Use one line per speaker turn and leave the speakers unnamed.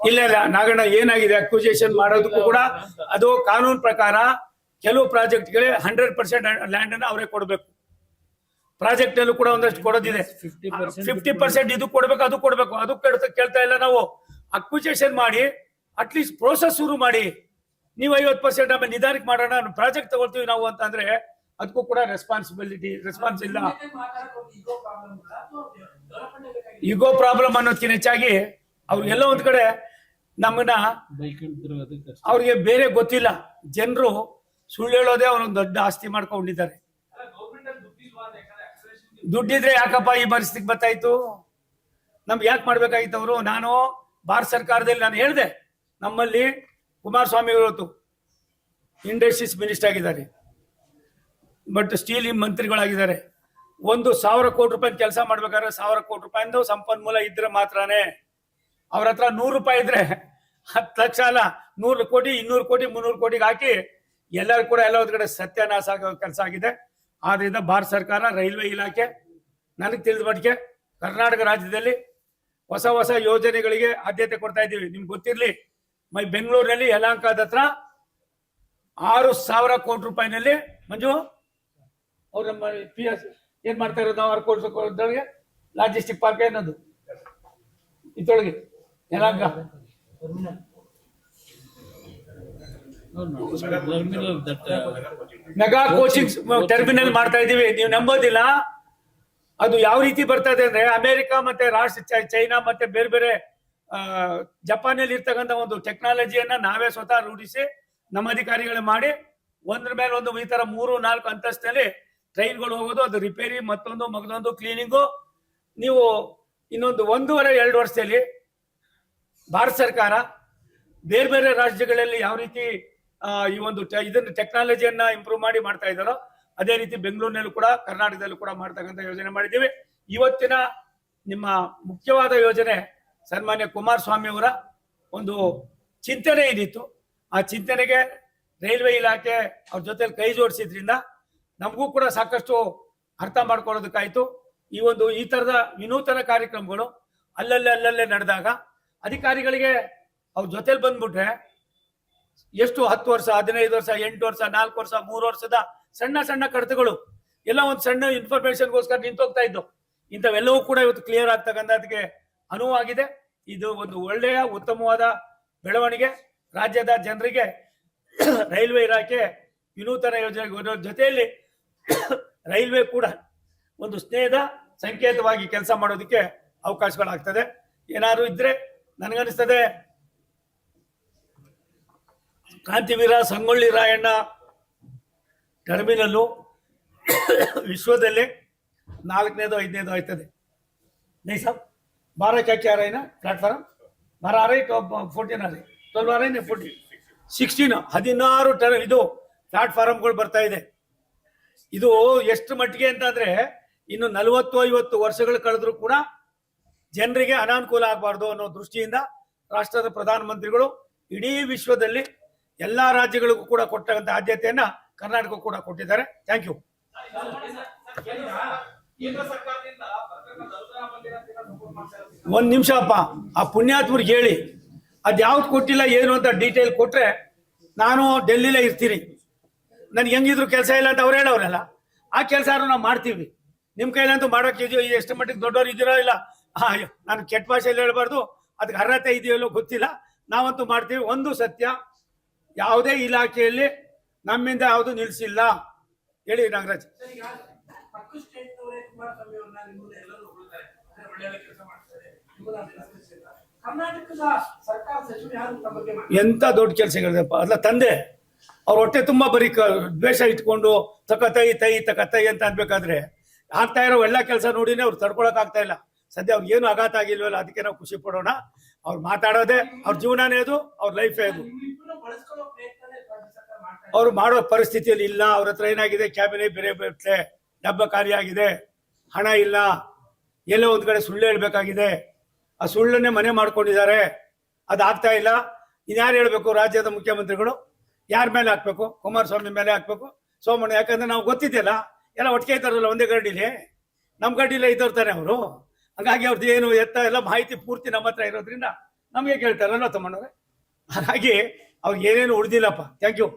ಇಲ್ಲ ಇಲ್ಲ ನಾಗಣ್ಣ, ಏನಾಗಿದೆ ಅಕ್ವಿಜೇಷನ್ ಮಾಡೋದಕ್ಕೂ ಕೂಡ ಅದು ಕಾನೂನು ಪ್ರಕಾರ ಕೆಲವು ಪ್ರಾಜೆಕ್ಟ್ಗಳಿಗೆ 100% ಲ್ಯಾಂಡ್ ಅನ್ನು ಅವರೇ ಕೊಡಬೇಕು. ಪ್ರಾಜೆಕ್ಟ್ ಅಲ್ಲೂ ಕೂಡ ಒಂದಷ್ಟು ಕೊಡೋದಿದೆ. 50% ಇದು ಕೊಡ್ಬೇಕು, ಅದು ಕೊಡ್ಬೇಕು, ಅದು ಕೇಳ್ತಾ ಇಲ್ಲ ನಾವು. ಅಕ್ವಿಜೇಷನ್ ಮಾಡಿ ಅಟ್ಲೀಸ್ಟ್ ಪ್ರೋಸೆಸ್ ಶುರು ಮಾಡಿ. ನೀವು 50% ಆಮೇಲೆ ನಿಧಾನಕ್ಕೆ ಮಾಡೋಣ, ಪ್ರಾಜೆಕ್ಟ್ ತಗೊಳ್ತೀವಿ ನಾವು ಅಂತ ಅಂದ್ರೆ ಅದಕ್ಕೂ ಕೂಡ ರೆಸ್ಪಾನ್ಸ್ ಇಲ್ಲ. ಈಗೋ ಪ್ರಾಬ್ಲಮ್ ಅನ್ನೋದಕ್ಕಿಂತ ಹೆಚ್ಚಾಗಿ ಅವ್ರು ಎಲ್ಲೋ ಒಂದ್ ಕಡೆ ನಮ್ಮನ್ನ ಅವ್ರಿಗೆ ಬೇರೆ ಗೊತ್ತಿಲ್ಲ. ಜನರು ಸುಳ್ಳು ಹೇಳೋದೇ ಅವ್ರೊಂದು ದೊಡ್ಡ ಆಸ್ತಿ ಮಾಡ್ಕೊಂಡಿದ್ದಾರೆ. ದುಡ್ಡಿದ್ರೆ ಯಾಕಪ್ಪ ಈ ಪರಿಸ್ಥಿತಿಗೆ ಬರ್ತಾಯ್ತು? ನಮ್ಗೆ ಯಾಕೆ ಮಾಡ್ಬೇಕಾಗಿತ್ತು ಅವರು? ನಾನು ಭಾರತ ಸರ್ಕಾರದಲ್ಲಿ ನಾನು ಹೇಳಿದೆ, ನಮ್ಮಲ್ಲಿ ಕುಮಾರಸ್ವಾಮಿ ಇವತ್ತು ಇಂಡಸ್ಟ್ರೀಸ್ ಮಿನಿಸ್ಟರ್ ಆಗಿದ್ದಾರೆ, ಬಟ್ ಸ್ಟೀಲ್ ಮಂತ್ರಿಗಳಾಗಿದ್ದಾರೆ. 1,000 ಕೋಟಿ ರೂಪಾಯಿ ಕೆಲಸ ಮಾಡ್ಬೇಕಾದ್ರೆ 1,000 ಕೋಟಿ ರೂಪಾಯಿಂದ ಸಂಪನ್ಮೂಲ ಇದ್ರೆ ಮಾತ್ರನೇ. ಅವ್ರ ಹತ್ರ 100 ರೂಪಾಯಿ ಇದ್ರೆ 10 ಲಕ್ಷ ಅಲ್ಲ, 100 ಕೋಟಿ 200 ಕೋಟಿ 300 ಕೋಟಿಗೆ ಹಾಕಿ ಎಲ್ಲರೂ ಕೂಡ ಎಲ್ಲ ಒಂದ್ ಕಡೆ ಸತ್ಯನಾಶ ಆಗೋ ಕೆಲಸ ಆಗಿದೆ. ಆದ್ರಿಂದ ಭಾರತ ಸರ್ಕಾರ ರೈಲ್ವೆ ಇಲಾಖೆ ನನಗೆ ತಿಳಿದ ಮಟ್ಟಿಗೆ ಕರ್ನಾಟಕ ರಾಜ್ಯದಲ್ಲಿ ಹೊಸ ಹೊಸ ಯೋಜನೆಗಳಿಗೆ ಆದ್ಯತೆ ಕೊಡ್ತಾ ಇದ್ದೀವಿ. ನಿಮ್ಗೆ ಗೊತ್ತಿರ್ಲಿ, ಬೆಂಗಳೂರಿನಲ್ಲಿ ಯಲಹಂಕದ ಹತ್ರ 6,000 ಕೋಟಿ ರೂಪಾಯಿನಲ್ಲಿ ಮಂಜು ಅವ್ರ ನಮ್ಮ PS ಏನ್ ಮಾಡ್ತಾ ಇರೋದು ನಾವು 6 ಕೋಟಿ ಲಾಜಿಸ್ಟಿಕ್ ಪಾರ್ಕ್ ಏನದು ಇದ್ರೊಳಗೆ ಯಲಹಂಕ ಮೆಗಾ ಕೋಚಿಂಗ್ ಟರ್ಮಿನಲ್ ಮಾಡ್ತಾ ಇದೀವಿ. ನೀವು ನಂಬೋದಿಲ್ಲ, ಅದು ಯಾವ ರೀತಿ ಬರ್ತಾ ಇದೆ ಅಂದ್ರೆ ಅಮೆರಿಕ ಮತ್ತೆ ಚೈನಾ ಮತ್ತೆ ಬೇರೆ ಬೇರೆ ಜಪಾನಲ್ಲಿ ಇರ್ತಕ್ಕಂಥ ಒಂದು ಟೆಕ್ನಾಲಜಿಯನ್ನ ನಾವೇ ಸ್ವತಃ ರೂಢಿಸಿ ನಮ್ಮ ಅಧಿಕಾರಿಗಳು ಮಾಡಿ ಒಂದ್ರ ಮೇಲೆ ಒಂದು ಈ ತರ 3-4 ಅಂತಸ್ತಿನಲ್ಲಿ ಟ್ರೈನ್ಗಳು ಹೋಗೋದು, ಅದು ರಿಪೇರಿ, ಮತ್ತೊಂದು ಕ್ಲೀನಿಂಗು. ನೀವು ಇನ್ನೊಂದು 1.5-2 ವರ್ಷದಲ್ಲಿ ಭಾರತ ಸರ್ಕಾರ ಬೇರೆ ಬೇರೆ ರಾಜ್ಯಗಳಲ್ಲಿ ಯಾವ ರೀತಿ ಈ ಒಂದು ಇದನ್ನ ಟೆಕ್ನಾಲಜಿಯನ್ನ ಇಂಪ್ರೂವ್ ಮಾಡಿ ಮಾಡ್ತಾ ಇದ್ದಾರೋ ಅದೇ ರೀತಿ ಬೆಂಗಳೂರಿನಲ್ಲೂ ಕೂಡ ಕರ್ನಾಟಕದಲ್ಲೂ ಕೂಡ ಮಾಡ್ತಕ್ಕಂಥ ಯೋಜನೆ ಮಾಡಿದ್ದೀವಿ. ಇವತ್ತಿನ ನಿಮ್ಮ ಮುಖ್ಯವಾದ ಯೋಜನೆ ಸನ್ಮಾನ್ಯ ಕುಮಾರಸ್ವಾಮಿ ಅವರ ಒಂದು ಚಿಂತನೆ ಏನಿತ್ತು, ಆ ಚಿಂತನೆಗೆ ರೈಲ್ವೆ ಇಲಾಖೆ ಅವ್ರ ಜೊತೆಲಿ ಕೈ ಜೋಡಿಸಿದ್ರಿಂದ ನಮಗೂ ಕೂಡ ಸಾಕಷ್ಟು ಅರ್ಥ ಮಾಡ್ಕೊಳ್ಳೋದಕ್ಕಾಯ್ತು. ಈ ತರದ ವಿನೂತನ ಕಾರ್ಯಕ್ರಮಗಳು ಅಲ್ಲಲ್ಲೇ ನಡೆದಾಗ ಅಧಿಕಾರಿಗಳಿಗೆ ಅವ್ರ ಜೊತೆಲಿ ಬಂದ್ಬಿಟ್ರೆ ಎಷ್ಟು 10 ವರ್ಷ 15 ವರ್ಷ 8 ವರ್ಷ 4 ವರ್ಷ 3 ವರ್ಷದ ಸಣ್ಣ ಸಣ್ಣ ಕಡತಗಳು ಎಲ್ಲ ಒಂದು ಸಣ್ಣ ಇನ್ಫಾರ್ಮೇಶನ್ಗೋಸ್ಕರ ನಿಂತೋಗ್ತಾ ಇದ್ದು, ಇಂಥವೆಲ್ಲವೂ ಕೂಡ ಇವತ್ತು ಕ್ಲಿಯರ್ ಆಗ್ತಕ್ಕಂಥದಕ್ಕೆ ಅನುವಾಗಿದೆ. ಇದು ಒಂದು ಒಳ್ಳೆಯ ಉತ್ತಮವಾದ ಬೆಳವಣಿಗೆ. ರಾಜ್ಯದ ಜನರಿಗೆ ರೈಲ್ವೆ ಇಲಾಖೆ ವಿನೂತನ ಯೋಜನೆ ಜೊತೆಯಲ್ಲಿ ರೈಲ್ವೆ ಕೂಡ ಒಂದು ಸ್ನೇಹದ ಸಂಕೇತವಾಗಿ ಕೆಲಸ ಮಾಡೋದಕ್ಕೆ ಅವಕಾಶಗಳಾಗ್ತದೆ. ಏನಾದ್ರು ಇದ್ರೆ ನನಗನ್ನಿಸ್ತದೆ ಕ್ರಾಂತಿವೀರ ಸಂಗೊಳ್ಳಿ ರಾಯಣ್ಣ ಟರ್ಮಿನಲ್ಲು ವಿಶ್ವದಲ್ಲೇ 4ನೇದು 5ನೇದು ಆಯ್ತದೆ. नहीं साहब 12 क्या रहे ना प्लेटफार्म 12 आ रही तो 14 आ रही 12 आ रही नहीं 14 16 16 ಇದು ಪ್ಲಾಟ್ಫಾರ್ಮ್ಗಳು ಬರ್ತಾ ಇದೆ. ಇದು ಎಷ್ಟು ಮಟ್ಟಿಗೆ ಅಂತಂದ್ರೆ ಇನ್ನು 40-50 ವರ್ಷಗಳು ಕಳೆದ್ರು ಕೂಡ ಜನರಿಗೆ ಅನಾನುಕೂಲ ಆಗಬಾರ್ದು ಅನ್ನೋ ದೃಷ್ಟಿಯಿಂದ ರಾಷ್ಟ್ರದ ಪ್ರಧಾನಮಂತ್ರಿಗಳು ಇಡೀ ವಿಶ್ವದಲ್ಲಿ ಎಲ್ಲಾ ರಾಜ್ಯಗಳಿಗೂ ಕೂಡ ಕೊಟ್ಟಂತ ಆದ್ಯತೆಯನ್ನ ಕರ್ನಾಟಕ ಕೂಡ ಕೊಟ್ಟಿದ್ದಾರೆ. Thank you. ಒಂದ್ ನಿಮಿಷ ಅಪ್ಪ, ಆ ಪುಣ್ಯಾತ್ಮರಿಗೆ ಹೇಳಿ ಅದ್ಯಾವ್ದು ಕೊಟ್ಟಿಲ್ಲ ಏನು ಅಂತ ಡೀಟೇಲ್ ಕೊಟ್ರೆ ನಾನು ಡೆಲ್ಲಿಲೇ ಇರ್ತೀನಿ. ನನ್ಗೆ ಹೆಂಗಿದ್ರು ಕೆಲಸ ಇಲ್ಲ ಅಂತ ಅವ್ರು ಹೇಳೋರಲ್ಲ, ಆ ಕೆಲಸ ನಾವು ಮಾಡ್ತೀವಿ. ನಿಮ್ ಕೈಲಂತೂ ಮಾಡೋಕೆ ಎಷ್ಟು ಮಟ್ಟಿಗೆ ದೊಡ್ಡವ್ರು ಇದ್ದೀರೋ ಇಲ್ಲ, ನಾನು ಕೆಟ್ಟ ಭಾಷೆಯಲ್ಲಿ ಹೇಳ್ಬಾರ್ದು, ಅದಕ್ಕೆ ಅರ್ಹತೆ ಇದೆಯಲ್ಲೋ ಗೊತ್ತಿಲ್ಲ, ನಾವಂತೂ ಮಾಡ್ತೀವಿ. ಒಂದು ಸತ್ಯ, ಯಾವುದೇ ಇಲಾಖೆಯಲ್ಲಿ ನಮ್ಮಿಂದ ಯಾವುದು ನಿಲ್ಸಿಲ್ಲ. ಹೇಳಿ ನಾಗರಾಜ್. ಎಂತ ದೊಡ್ಡ ಕೆಲಸಗಳಿದೆಪ್ಪ. ಅಲ್ಲ ತಂದೆ ಅವ್ರ ಹೊಟ್ಟೆ ತುಂಬಾ ಬರೀ ದ್ವೇಷ ಇಟ್ಕೊಂಡು ತಕತೈ ಅಂತ ಅನ್ಬೇಕಾದ್ರೆ ಆಗ್ತಾ ಇರೋ ಎಲ್ಲ ಕೆಲಸ ನೋಡಿನೇ ಅವ್ರು ತಡ್ಕೊಳಕ್ ಆಗ್ತಾ ಇಲ್ಲ. ಸದ್ಯ ಅವ್ರಿಗೆ ಏನು ಆಘಾತ ಆಗಿಲ್ವಲ್ಲ, ಅದಕ್ಕೆ ನಾವು ಖುಷಿ ಪಡೋಣ. ಅವ್ರು ಮಾತಾಡೋದೇ ಅವ್ರ ಜೀವನನೇ ಅದು, ಅವ್ರ ಲೈಫೇ ಅದು. ಅವ್ರು ಮಾಡೋ ಪರಿಸ್ಥಿತಿಯಲ್ಲಿ ಇಲ್ಲ. ಅವ್ರ ಹತ್ರ ಏನಾಗಿದೆ, ಕ್ಯಾಬಿನೆ ಬೇರೆ ಬರುತ್ತೆ, ಡಬ್ಬ ಖಾಲಿಯಾಗಿದೆ, ಹಣ ಇಲ್ಲ, ಎಲ್ಲೋ ಒಂದ್ ಕಡೆ ಸುಳ್ಳು ಹೇಳ್ಬೇಕಾಗಿದೆ. ಆ ಸುಳ್ಳನ್ನೇ ಮನೆ ಮಾಡ್ಕೊಂಡಿದ್ದಾರೆ, ಅದಾಗ್ತಾ ಇಲ್ಲ. ಇನ್ಯಾರು ಹೇಳ್ಬೇಕು? ರಾಜ್ಯದ ಮುಖ್ಯಮಂತ್ರಿಗಳು ಯಾರ ಮೇಲೆ ಹಾಕ್ಬೇಕು? ಕುಮಾರಸ್ವಾಮಿ ಮೇಲೆ ಹಾಕ್ಬೇಕು, ಸೋಮಣ್ಣ. ಯಾಕಂದ್ರೆ ನಾವು ಗೊತ್ತಿದೆಯಲ್ಲ, ಎಲ್ಲ ಒಟ್ಟಿಗೆ ಇದ್ದಾರಲ್ಲ ಒಂದೇ ಗಡ್ಡಿಲಿ, ನಮ್ಮ ಗಡ್ಡಿಲೇ ಇದ್ದವ್ರು ತಾನೆ ಅವರು. ಹಾಗಾಗಿ ಅವ್ರದ್ದು ಏನು ಎತ್ತ ಎಲ್ಲ ಮಾಹಿತಿ ಪೂರ್ತಿ ನಮ್ಮ ಹತ್ರ ಇರೋದ್ರಿಂದ ನಮಗೆ ಕೇಳ್ತಾರಲ್ಲ ತಮ್ಮಣ್ಣವ್ರೆ. ಹಾಗಾಗಿ ಅವ್ರಿಗೆ ಏನೇನು ಉಳಿದಿಲ್ಲಪ್ಪ. Thank you.